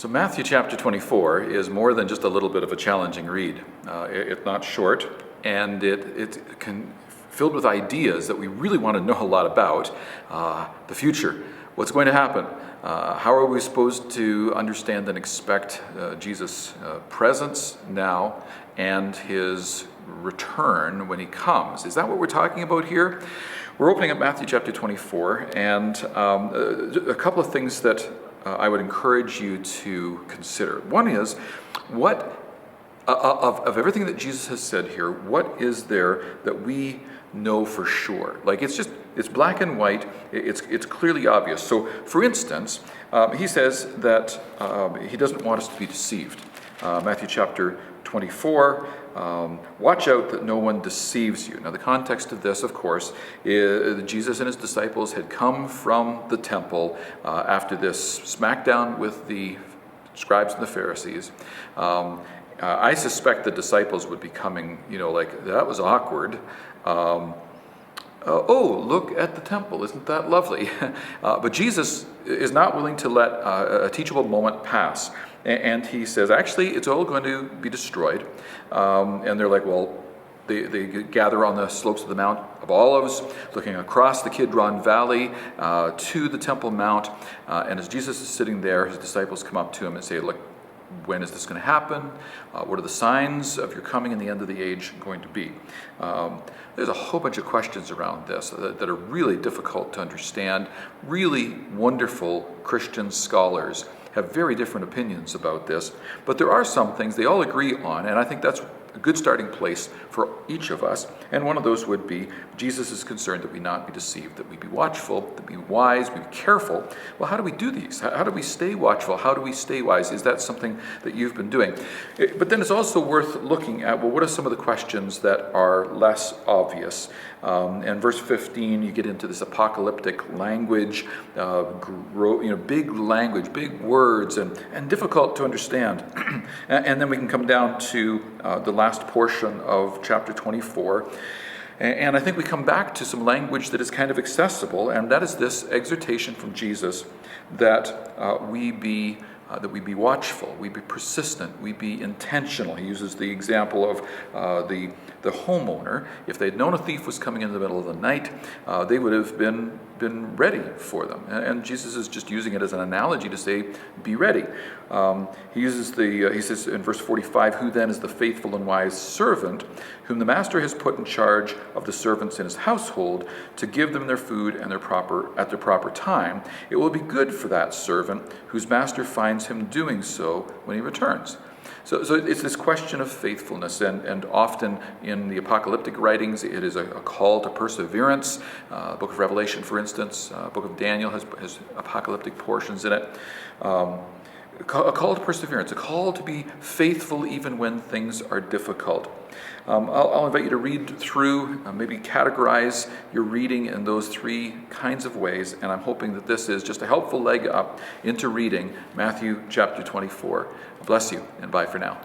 So Matthew chapter 24 is more than just a little bit of a challenging read. It's not short, and filled with ideas that we really want to know a lot about. The future, what's going to happen, how are we supposed to understand and expect Jesus' presence now and his return when he comes. Is that what we're talking about here? We're opening up Matthew chapter 24, and a couple of things that I would encourage you to consider. One is, what of everything that Jesus has said here, what is there that we know for sure? Like, it's black and white, it's clearly obvious. So, for instance, he says that he doesn't want us to be deceived. Matthew chapter 24, watch out that no one deceives you. Now, the context of this, of course, is Jesus and his disciples had come from the temple after this smackdown with the scribes and the Pharisees. I suspect the disciples would be coming, like, that was awkward. Oh, look at the temple, isn't that lovely? But Jesus is not willing to let a teachable moment pass. And he says, actually, it's all going to be destroyed. And they're like, well, they gather on the slopes of the Mount of Olives, looking across the Kidron Valley to the Temple Mount. And as Jesus is sitting there, his disciples come up to him and say, look, when is this going to happen? What are the signs of your coming and the end of the age going to be? There's a whole bunch of questions around this that are really difficult to understand. Really wonderful Christian scholars have very different opinions about this, but there are some things they all agree on, and I think that's a good starting place for each of us. And one of those would be, Jesus is concerned that we not be deceived, that we be watchful, that we be wise, we be careful. Well, how do we do these? How do we stay watchful? How do we stay wise? Is that something that you've been doing? But then it's also worth looking at, well, what are some of the questions that are less obvious? And verse 15, you get into this apocalyptic language, big language, big words, and difficult to understand. And then we can come down to the last portion of chapter 24. And I think we come back to some language that is kind of accessible, and that is this exhortation from Jesus that we be watchful, we be persistent, we be intentional. He uses the example of the homeowner. If they'd known a thief was coming in the middle of the night, they would have been ready for them. And Jesus is just using it as an analogy to say, be ready. He says in verse 45, who then is the faithful and wise servant whom the master has put in charge of the servants in his household to give them their food and at their proper time? It will be good for that servant whose master finds him doing so when he returns. So it's this question of faithfulness, and often in the apocalyptic writings, it is a call to perseverance. Book of Revelation, for instance, Book of Daniel has apocalyptic portions in it. A call to perseverance, a call to be faithful even when things are difficult. I'll invite you to read through, maybe categorize your reading in those three kinds of ways, and I'm hoping that this is just a helpful leg up into reading Matthew chapter 24. Bless you, and bye for now.